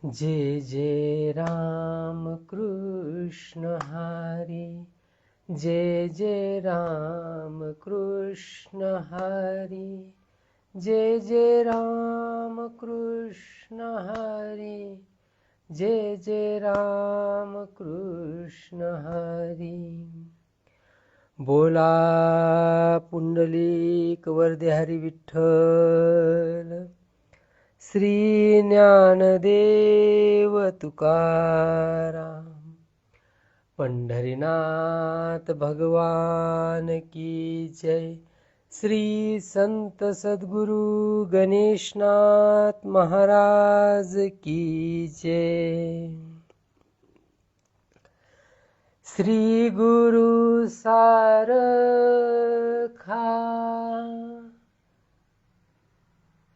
जय जय राम कृष्ण हरी, जय जय राम कृष्ण हरी, जय जय राम कृष्ण हरी, जय जय राम कृष्ण हरी। बोला पुंडलिक वरदे हरी विठ्ठल, श्री ज्ञानदेव तुकाराम, पंढरीनाथ भगवान की जय। श्री संत सद्गुरु गणेशनाथ महाराज की जय। श्री गुरु सारखा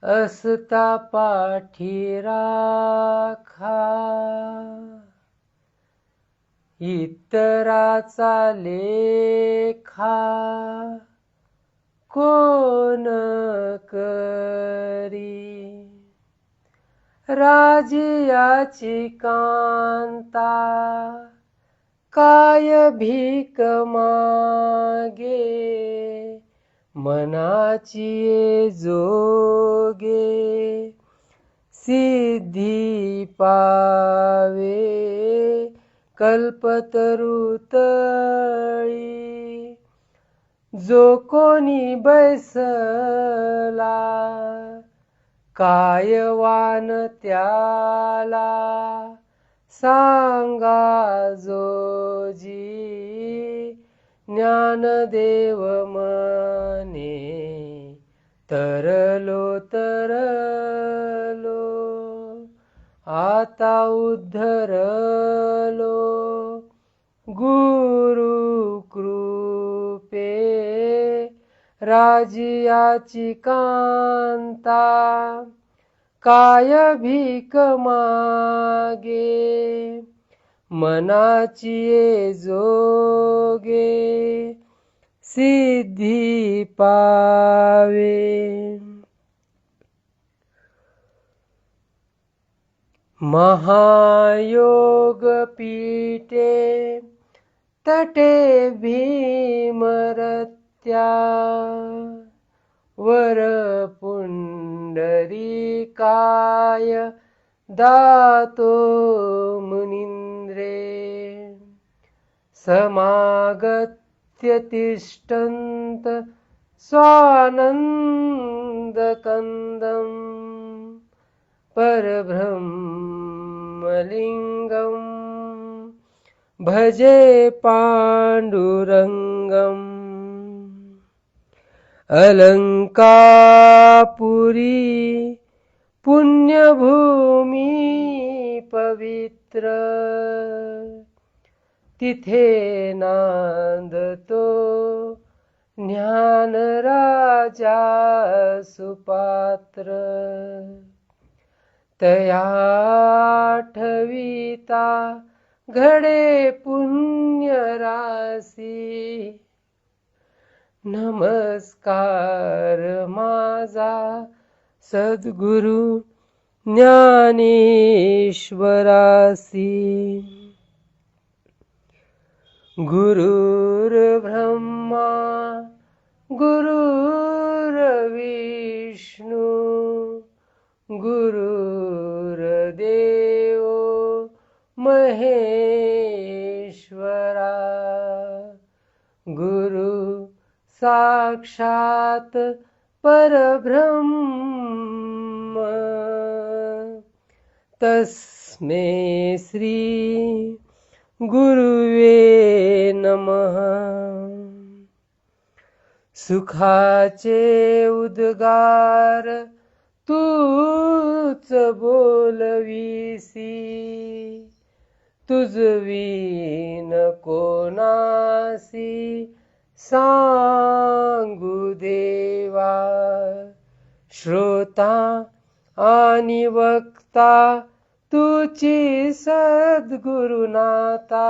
असता पाठी राखा, इतराचा लेखा कोण करी, राजियाची कांता काय भीक मागे, मनाची जोगे सिद्धी पावे, कल्पतरू तळी जो कोणी बैसला, कायवान त्याला सांगा जोजी, ज्ञानदेव म्हणे तरलो तरलो, आता उद्धरलो गुरु कृपे, राजियाची कांता काय भीक मागे, मनाची जोगे सिद्धी पावे। महायोग पीठे तटे भीमरत्या, वर पुंडरीकाय दातो मुनींद्रे, समागत्य तिष्ठन्त स्वानन्दकन्दं, परब्रह्मलिङ्गं भजे पाण्डुरङ्गम्। अलंकापुरी पुण्यभूमी पवित्र, तिथे नांदतो ज्ञान राजा सुपात्र, तया ठविता घडे पुण्य राशी, नमस्कार माझा सद्गुरु ज्ञानेश्वरासी। गुरुर्ब्रह्मा गुरुर्विष्णू, गुरुर्देव महेश्वरा, गुरु साक्षात परब्रह्म, तस्मै श्री गुरुवे नमः। सुखाचे उद्गार तूच बोलवीसी, तुझवीन कोणासी सांगू देवा, श्रोता आणि वक्ता तुची सद्गुरुनाथा,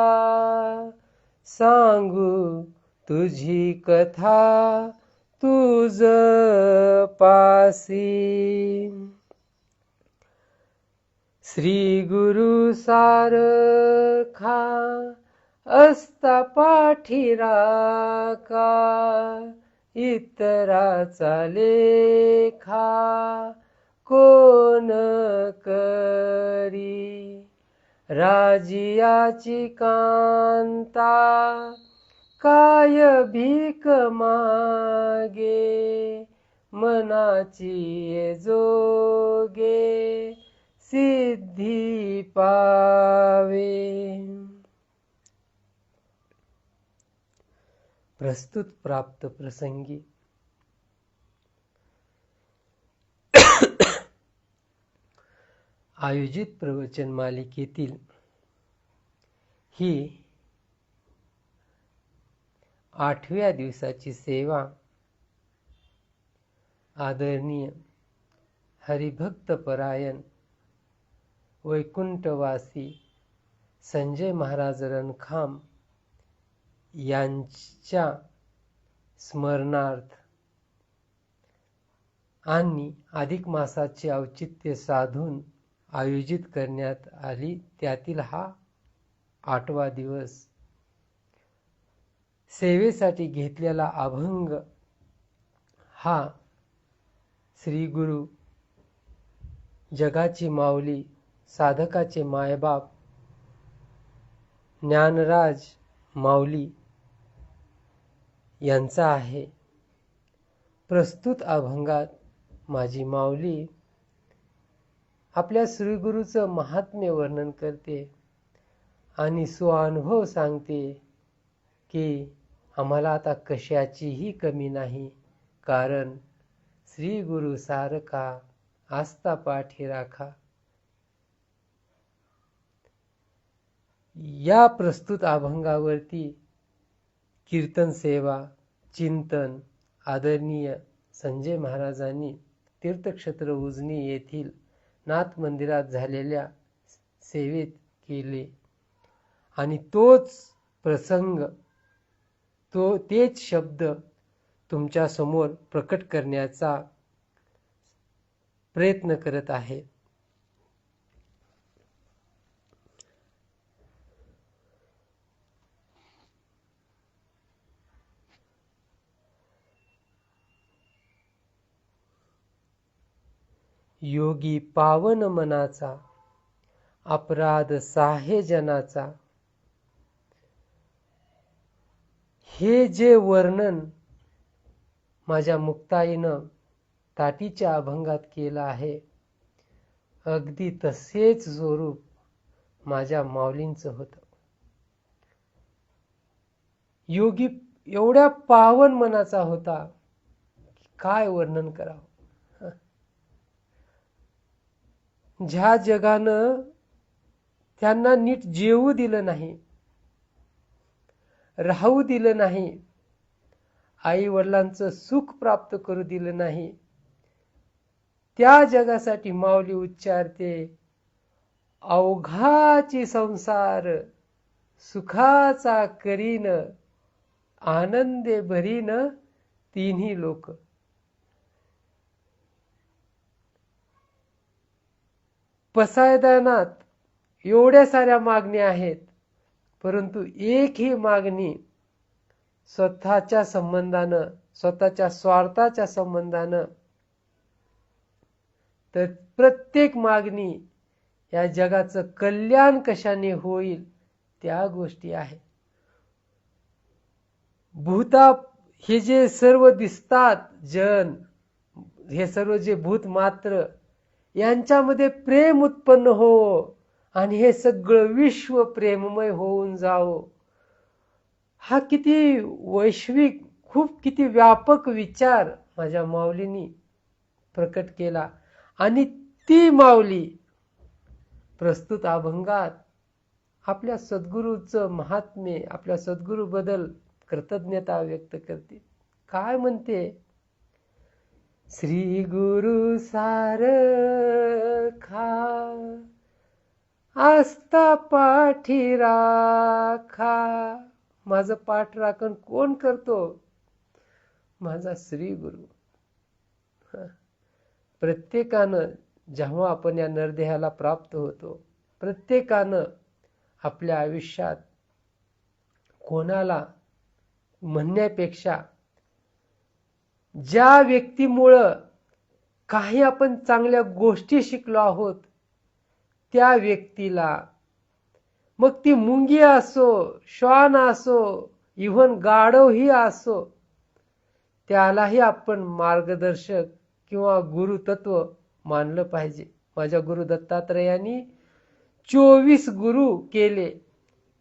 सांगू तुझी कथा तुझ पासी। श्री गुरु सारखा असता पाठी राखा, इतराचा लेखा कोण करी. राजियाची कांता काय भीक मागे, मनाची जोगे सिद्धी पावे. प्रस्तुत प्राप्त प्रसंगी आयोजित प्रवचन मालिकेतील ही 8व्या दिवसाची सेवा आदरणीय हरिभक्त परायण वैकुंठवासी संजय महाराज रणखाम यांच्या स्मरणार्थ आणि अधिक मासाचे औचित्य साधून आयोजित करण्यात आली. त्यातील हा 8वा दिवस. सेवेसाठी घेतलेला अभंग हा श्री गुरु, जगाची माऊली, साधकाचे मायबाप ज्ञानराज माऊली यांचा आहे. प्रस्तुत अभंगात माझी माऊली आपल्या श्रीगुरूचं महात्म्य वर्णन करते आणि स्वानुभव सांगते की आम्हाला आता कशाचीही कमी नाही, कारण श्री गुरु सारखा आस्था पाठी राखा. या प्रस्तुत अभंगावरती कीर्तन सेवा, चिंतन आदरणीय संजय महाराजांनी तीर्थक्षेत्र उजनी येथील नाथ मंदिरात झालेल्या सेवेत केले आणि तोच प्रसंग, तेच शब्द तुमच्या समोर प्रकट करण्याचा प्रयत्न करत आहे. योगी पावन मनाचा, अपराध साहे जनाचा, हे जे वर्णन माझ्या मुक्ताईनं ताटीच्या अभंगात केलं आहे, अगदी तसेच स्वरूप माझ्या माऊलींचं होतं. योगी एवढ्या पावन मनाचा होता, काय वर्णन करावं. ज्या जगानं त्यांना नीट जेवू दिलं नाही, राहू दिलं नाही, आई वडिलांचं सुख प्राप्त करू दिलं नाही, त्या जगासाठी माऊली उच्चारते, अवघाची संसार सुखाचा करीन, आनंदे भरीन तिन्ही लोक. पसायदानात एवढ्या साऱ्या मागण्या आहेत, परंतु एकही मागणी स्वतःच्या संबंधानं, स्वतःच्या स्वार्थाच्या संबंधानं, तर प्रत्येक मागणी या जगाचं कल्याण कशाने होईल त्या गोष्टी आहेत. भूता हे जे सर्व दिसतात जन, हे सर्व जे भूत मात्र, यांच्यामध्ये प्रेम उत्पन्न हो आणि हे सगळं विश्व प्रेममय होऊन जावो. हा किती वैश्विक, खूप किती व्यापक विचार माझ्या माऊलींनी प्रकट केला आणि ती माऊली प्रस्तुत अभंगात आपल्या सद्गुरूचं महात्म्य, आपल्या सद्गुरूबद्दल कृतज्ञता व्यक्त करते. काय म्हणते? श्री गुरु सारखा आस्था पाठी राखा. माझं पाठ राखण कोण करतो? माझा श्री गुरु. प्रत्येकानं जेव्हा आपण या नरदेहाला प्राप्त होतो, प्रत्येकानं आपल्या आयुष्यात कोणाला म्हणण्यापेक्षा ज्या व्यक्तीमुळं काही आपण चांगल्या गोष्टी शिकलो आहोत त्या व्यक्तीला, मग ती मुंगी असो, श्वान असो, इव्हन गाढवही असो, त्यालाही आपण मार्गदर्शक किंवा गुरुतत्व मानलं पाहिजे. माझ्या गुरु दत्तात्रेयांनी 24 गुरु केले.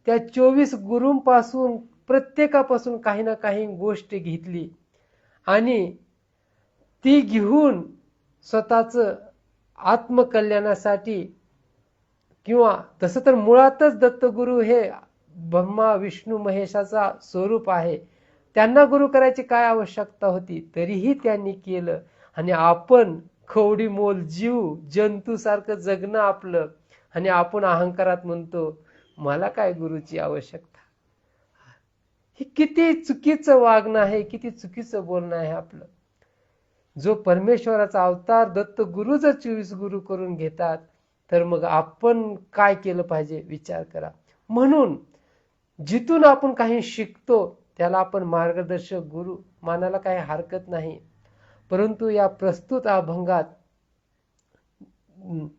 त्या 24 गुरूंपासून प्रत्येकापासून काही ना काही गोष्ट घेतली आणि ती घेऊन स्वतःचं आत्मकल्याणासाठी, किंवा तसं तर मुळातच दत्तगुरु हे ब्रह्मा विष्णू महेशाचा स्वरूप आहे, त्यांना गुरु करायची काय आवश्यकता होती, तरीही त्यांनी केलं. आणि आपण खवडी मोल जीव जंतू सारखं जगणं आपलं, आणि आपण अहंकारात म्हणतो मला काय गुरुची आवश्यकता. हे किती चुकीचं वागणं आहे, किती चुकीचं बोलणं आहे आपलं. जो परमेश्वराचा अवतार दत्त गुरु जर 24 गुरु करून घेतात, तर मग आपण काय केलं पाहिजे विचार करा. म्हणून जिथून आपण काही शिकतो त्याला आपण मार्गदर्शक गुरु मानायला काही हरकत नाही. परंतु या प्रस्तुत अभंगात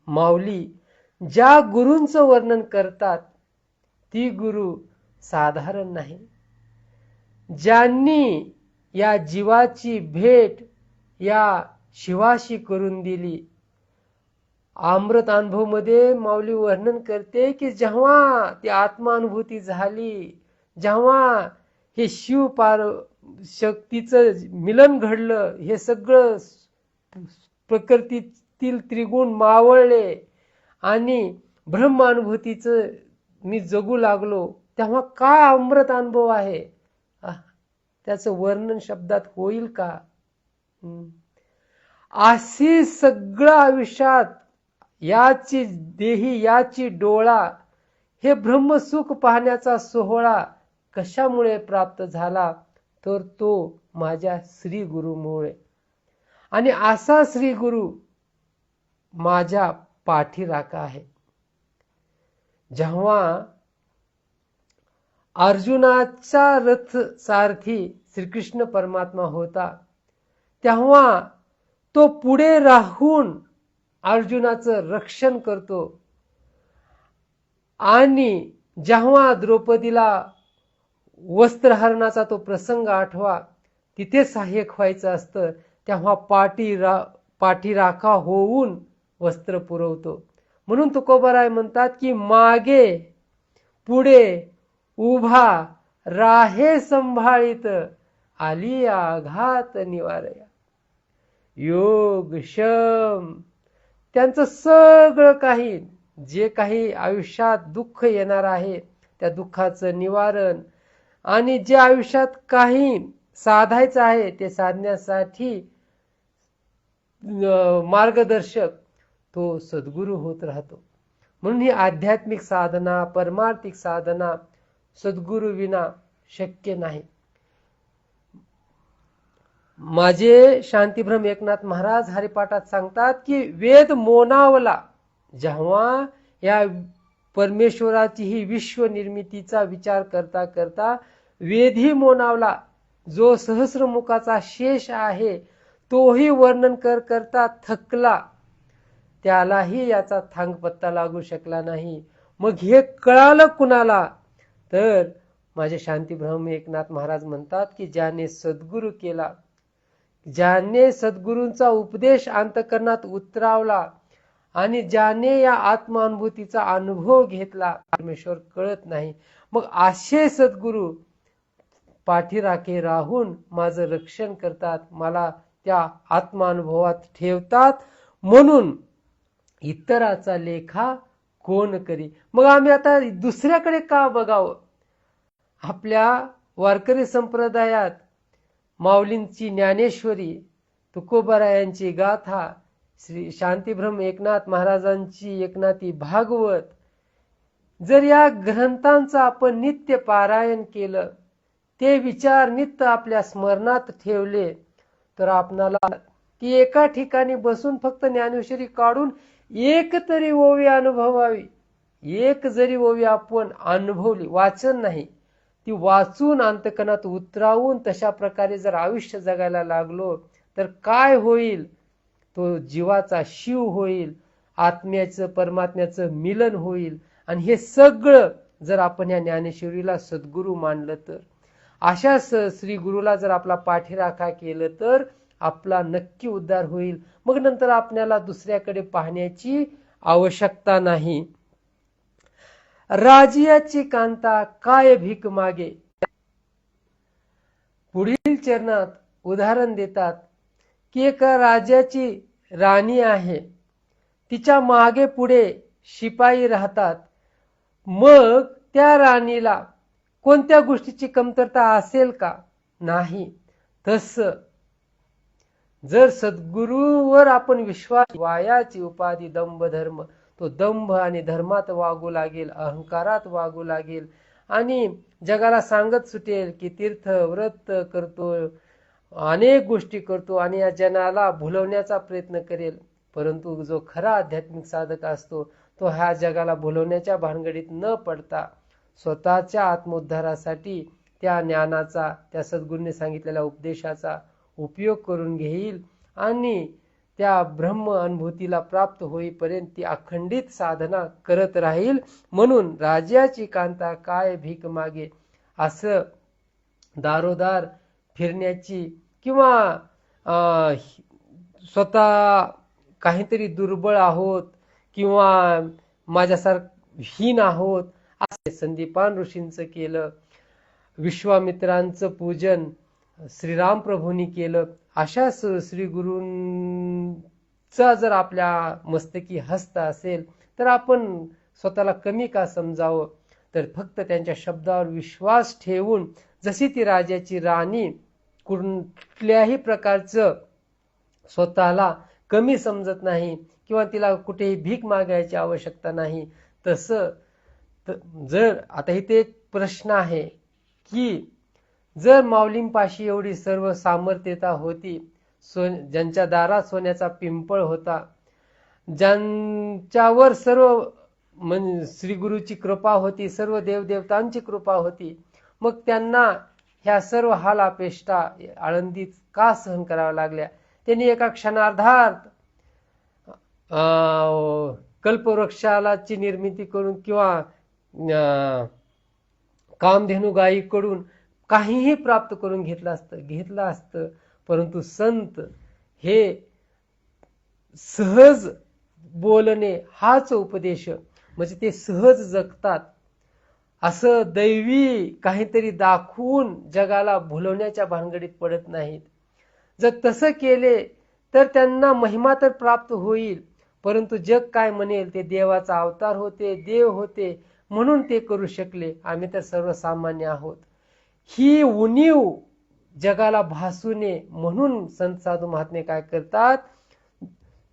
माऊली ज्या गुरूंचं वर्णन करतात ती गुरु साधारण नाही. ज्यांनी या जीवाची भेट या शिवाशी करून दिली. अमृत अनुभव मध्ये माऊली वर्णन करते की जेव्हा ती आत्मानुभूती झाली, जेव्हा हे शिव पार शक्तीचं मिलन घडलं, हे सगळं प्रकृतीतील त्रिगुण मावळले आणि ब्रह्मानुभूतीचं मी जगू लागलो, तेव्हा काय अमृत अनुभव आहे, त्याचं वर्णन शब्दात होईल का. अशी सगळं आयुष्यात याची देही याची डोळा हे ब्रह्मसुख पाहण्याचा सोहळा कशामुळे प्राप्त झाला, तर तो माझ्या श्री गुरुमुळे. आणि असा श्री गुरु माझ्या पाठीराखा आहे. जेव्हा अर्जुनाचा रथ सारथी श्रीकृष्ण परमात्मा होता, तेव्हा तो पुढे राहून अर्जुनाचं रक्षण करतो. आणि जेव्हा द्रौपदीला वस्त्रहरणाचा तो प्रसंग आठवा, तिथे सहाय्यक व्हायचं असतं, तेव्हा पाठीराखा होऊन वस्त्र पुरवतो. म्हणून तुकोबाराय म्हणतात की मागे पुढे उभा राहे संभाळीत, आली आघात निवारया. योग शम त्यांचं सगळं काही, जे काही आयुष्यात दुःख येणार आहे त्या दुःखाचं निवारण, आणि जे आयुष्यात काही साधायचं आहे ते साधण्यासाठी मार्गदर्शक तो सद्गुरू होत राहतो. म्हणून ही आध्यात्मिक साधना, परमार्थिक साधना सद्गुरू विना शक्य नाही. माझे शांतीभ्रम एकनाथ महाराज हरिपाठात सांगतात की वेद मोनावला, जेव्हा या परमेश्वराची ही विश्व निर्मितीचा विचार करता करता वेदही मोनावला, जो सहस्रमुखाचा शेष आहे तोही वर्णन करता थकला, त्यालाही याचा थांगपत्ता लागू शकला नाही. मग हे कळालं कुणाला, तर माझे शांतीभ्रम एकनाथ महाराज म्हणतात की ज्याने सद्गुरू केला, ज्याने सद्गुरूंचा उपदेश अंतःकरणात उतरावला आणि ज्याने या आत्मानुभूतीचा अनुभव घेतला, परमेश्वर कळत नाही. मग असे सद्गुरू पाठीराखे राहून माझं रक्षण करतात, मला त्या आत्मानुभवात ठेवतात. म्हणून इतराचा लेखा कोण करी. मग आम्ही आता दुसऱ्याकडे का बघावं. आपल्या वारकरी संप्रदायात माऊलींची ज्ञानेश्वरी, तुकोबारायांची गाथा, श्री शांतीभ्रम एकनाथ महाराजांची एकनाथी भागवत, जर या ग्रंथांचं आपण नित्य पारायण केलं, ते विचार नित्य आपल्या स्मरणात ठेवले, तर आपणाला की एका ठिकाणी बसून फक्त ज्ञानेश्वरी काढून एक तरी ओवी अनुभवावी. एक जरी ओवी आपण अनुभवली, वाचन नाही, ती वाचून अंतकणात उतरावून तशा प्रकारे जर आयुष्य जगायला लागलो तर काय होईल? तो जीवाचा शिव होईल, आत्म्याचं परमात्म्याचं मिलन होईल. आणि हे सगळं जर आपण या ज्ञानेश्वरीला सद्गुरू मानलं तर, अशा श्री गुरुला जर आपला पाठीराखा केलं तर आपला नक्की उद्धार होईल. मग नंतर आपल्याला दुसऱ्याकडे पाहण्याची आवश्यकता नाही. राजियाची कांता काय भीक मागे. पुढील चरणात उदाहरण देतात की एका राजाची राणी आहे, तिच्या मागे पुढे शिपाई राहतात. मग त्या राणीला कोणत्या गोष्टीची कमतरता असेल का? नाही. तसं जर सद्गुरूवर आपण विश्वास, वायाची उपाधी दंभ धर्म, तो दंभ आणि धर्मात वागू लागेल, अहंकारात वागू लागेल आणि जगाला सांगत सुटेल की तीर्थ व्रत करतो, अनेक गोष्टी करतो आणि या जनाला भुलवण्याचा प्रयत्न करेल. परंतु जो खरा आध्यात्मिक साधक असतो तो ह्या जगाला भुलवण्याच्या भानगडीत न पडता स्वतःच्या आत्मोद्धारासाठी त्या ज्ञानाचा, त्या सद्गुरूंनी सांगितलेल्या उपदेशाचा उपयोग करून घेईल आणि त्या ब्रह्म अनुभूतीला प्राप्त होईपर्यंत ती अखंडित साधना करत राहील. म्हणून राजाची कांता काय भीक मागे, असं दारोदार फिरण्याची किंवा स्वतः काहीतरी दुर्बळ आहोत किंवा माझ्यासारखं हीन आहोत असे संदीपान ऋषींचं केलं, विश्वामित्रांचं पूजन श्रीराम प्रभूंनी केलं. अशा श्री गुरूंचा जर आपल्या मस्तकी हस्त असेल तर आपण स्वतःला कमी का समजावं? तर फक्त त्यांच्या शब्दावर विश्वास ठेवून, जशी ती राजाची राणी कुठल्याही प्रकारचं स्वतःला कमी समजत नाही किंवा तिला कुठेही भीक मागायची आवश्यकता नाही, तसं जर आता इथे एक प्रश्न आहे की जर माऊलींपाशी एवढी सर्व सामर्थ्यता होती, ज्यांच्या दारात सोन्याचा पिंपळ होता, ज्यांच्यावर सर्व श्री गुरुची कृपा होती, सर्व देवदेवतांची कृपा होती, मग त्यांना ह्या सर्व हाल अपेष्टा आळंदीत का सहन कराव्या लागल्या? त्यांनी एका क्षणार्धात कल्पवृक्षाची निर्मिती करून किंवा कामधेनू गायीकडून काहीही प्राप्त करून घेतलं असतं. परंतु संत हे सहज बोलणे हाच उपदेश, म्हणजे ते सहज जगतात. असं दैवी काहीतरी दाखवून जगाला भुलवण्याच्या भानगडीत पडत नाहीत. जर तसं केले तर त्यांना महिमा तर प्राप्त होईल, परंतु जग काय म्हणेल? ते देवाचा अवतार होते, देव होते म्हणून ते करू शकले, आम्ही तर सर्वसामान्य आहोत, ही उणीव जगाला भासू नये म्हणून संत साधू महात्मे काय करतात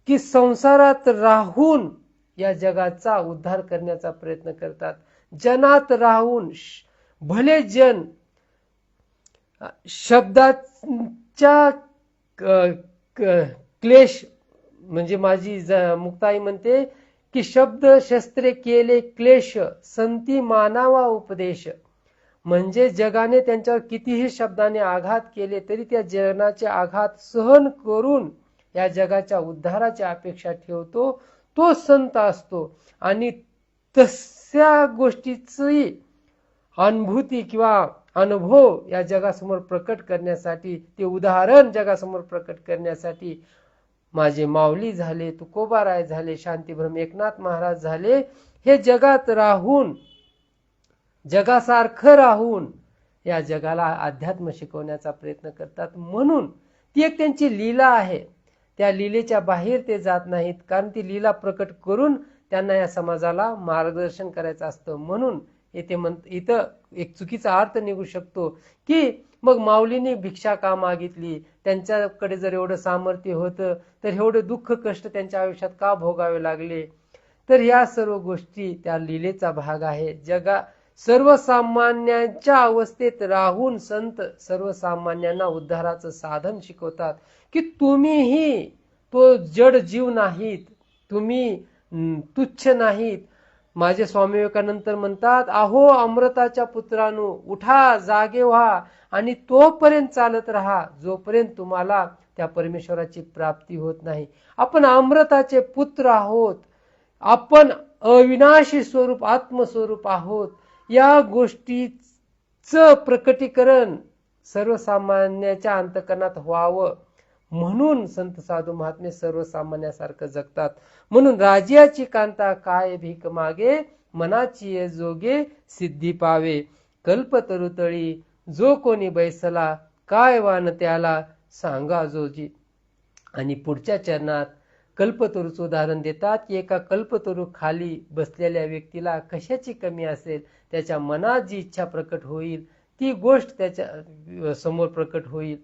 की संसारात राहून या जगाचा उद्धार करण्याचा प्रयत्न करतात. जनात राहून, भले जन शब्दाच्या क्लेश, म्हणजे माझी मुक्ताई म्हणते की शब्द शस्त्रे केले क्लेश, संती मानावा उपदेश. म्हणजे जगाने त्यांच्यावर कितीही शब्दाने आघात केले तरी त्या जनाचे आघात सहन करून या जगाच्या उद्धाराची अपेक्षा ठेवतो, तो संत असतो. आणि तशा गोष्टीची अनुभूती किंवा अनुभव या जगासमोर प्रकट करण्यासाठी, ते उदाहरण जगासमोर प्रकट करण्यासाठी माझे माऊली झाले, तुकोबाराय झाले, शांतीब्रह्म एकनाथ महाराज झाले, हे जगात राहून, जगासारखं राहून या जगाला अध्यात्म शिकवण्याचा प्रयत्न करतात. म्हणून ती एक त्यांची लीला आहे. त्या लीलेच्या बाहेर ते जात नाहीत, कारण ती लीला प्रकट करून त्यांना या समाजाला मार्गदर्शन करायचं असतं. म्हणून इथं एक चुकीचा अर्थ निघू शकतो की मग माऊलींनी भिक्षा का मागितली, त्यांच्याकडे जर एवढं सामर्थ्य होतं तर एवढे दुःख कष्ट त्यांच्या आयुष्यात का भोगावे लागले? तर या सर्व गोष्टी त्या लीलेचा भाग आहे. सर्वसामान्यांच्या अवस्थेत राहून संत सर्वसामान्यांना उद्धाराचं साधन शिकवतात की तुम्हीही तो जड जीव नाहीत, तुम्ही तुच्छ नाहीत. माझे स्वामी विवेकानंद म्हणतात, अहो अमृताच्या पुत्रांनो, उठा, जागे व्हा आणि तोपर्यंत चालत राहा जोपर्यंत तुम्हाला त्या परमेश्वराची प्राप्ती होत नाही. आपण अमृताचे पुत्र आहोत, आपण अविनाशी स्वरूप आत्मस्वरूप आहोत. या गोष्टीचं प्रकटीकरण सर्वसामान्याच्या अंतकरणात व्हावं म्हणून संत साधू महात्मे सर्वसामान्यासारखं जगतात. म्हणून राजियाची कांता काय भीक मागे, मनाची जोगे सिद्धी पावे. कल्पतरुतळी जो कोणी बैसला, काय वान त्याला सांगा जोजी. आणि पुढच्या चरणात कल्पतरूचं उदाहरण देतात की एका कल्पतरू खाली बसलेल्या व्यक्तीला कशाची कमी असेल, त्याच्या मनात जी इच्छा प्रकट होईल ती गोष्ट त्याच्या समोर प्रकट होईल.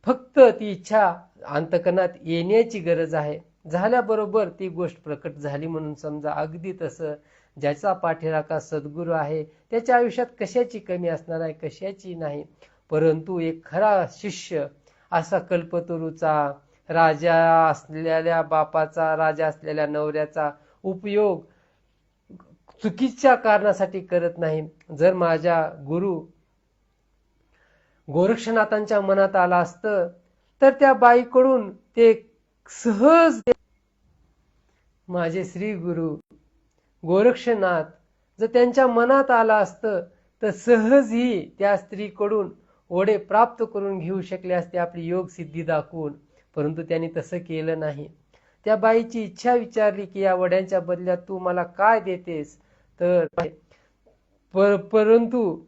फक्त ती इच्छा अंतकरणात येण्याची गरज आहे. झाल्याबरोबर ती गोष्ट प्रकट झाली म्हणून समजा. अगदी तसं ज्याचा पाठीराखा सद्गुरू आहे त्याच्या आयुष्यात कशाची कमी असणार आहे, कशाची नाही. परंतु एक खरा शिष्य असा कल्पतरूचा, राजा असलेल्या बापाचा, राजा असलेल्या नवऱ्याचा उपयोग चुकीच्या कारणासाठी करत नाही. जर माझ्या गुरु गोरक्षनाथांच्या मनात आलं असतं तर त्या बाईकडून ते सहज, माझे श्री गुरु गोरक्षनाथ जर त्यांच्या मनात आलं असतं तर सहजही त्या स्त्रीकडून ओढे प्राप्त करून घेऊ शकले असते आपली योग सिद्धी दाखवून. परंतु त्यांनी तसं केलं नाही. त्या बाईची इच्छा विचारली की या वड्यांच्या बदल्यात तू मला काय देतेस, तर परंतु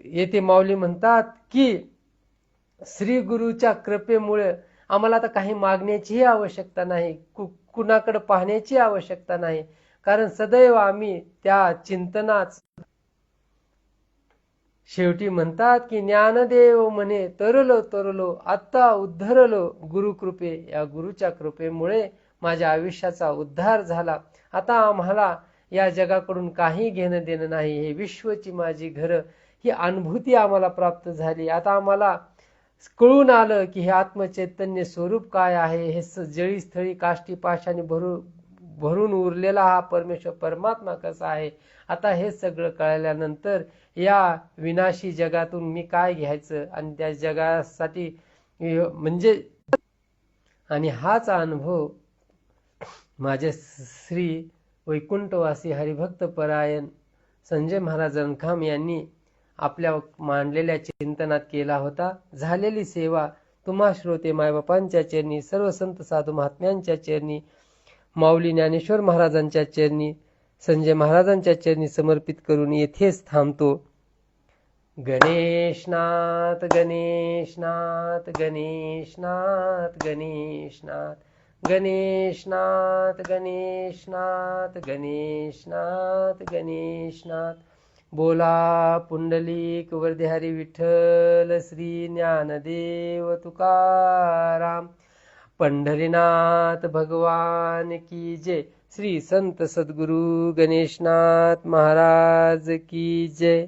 येथे माऊली म्हणतात की श्री गुरुच्या कृपेमुळे आम्हाला आता काही मागण्याचीही आवश्यकता नाही, कुणाकडे पाहण्याची आवश्यकता नाही, कारण सदैव आम्ही त्या चिंतनाच. शेवटी म्हणतात की ज्ञानदेव म्हणे तरलो तरलो आता उद्धरलो गुरुकृपे. या गुरुच्या कृपेमुळे माझ्या आयुष्याचा उद्धार झाला. आता आम्हाला या जगाकडून काही घेणं देणं नाही. हे विश्वची माझी घरं, ही अनुभूती आम्हाला प्राप्त झाली. आता आम्हाला कळून आलं की हे आत्मचैतन्य स्वरूप काय आहे. हे जळी स्थळी काष्टी पाशाने भरून उरलेला हा परमेश्वर परमात्मा कसा आहे. आता हे सगळं कळल्यानंतर या विनाशी जगातून मी काय घ्यायचं आणि त्या जगासाठी म्हणजे, आणि हाच अनुभव माझे श्री वैकुंठवासी हरिभक्त परायण संजय महाराज रणखाम यांनी आपल्या मांडलेल्या चिंतनात केला होता. झालेली सेवा तुम्हा श्रोते मायबापांच्या चरणी, सर्व संत साधू महात्म्यांच्या चरणी, माऊली ज्ञानेश्वर महाराजांच्या चरणी, संजय महाराजांच्या चरणी समर्पित करून येथेच थांबतो. गणेशनाथ गणेशनाथ गणेशनाथ गणेशनाथ गणेशनाथ गणेशनाथ गणेशनाथ गणेशनाथ. बोला पुंडलिक वरदेहरी विठ्ठल श्री ज्ञानदेव तुकाराम. पंढरीनाथ भगवान की जय. श्री संत सद्गुरु गणेशनाथ महाराज की जय.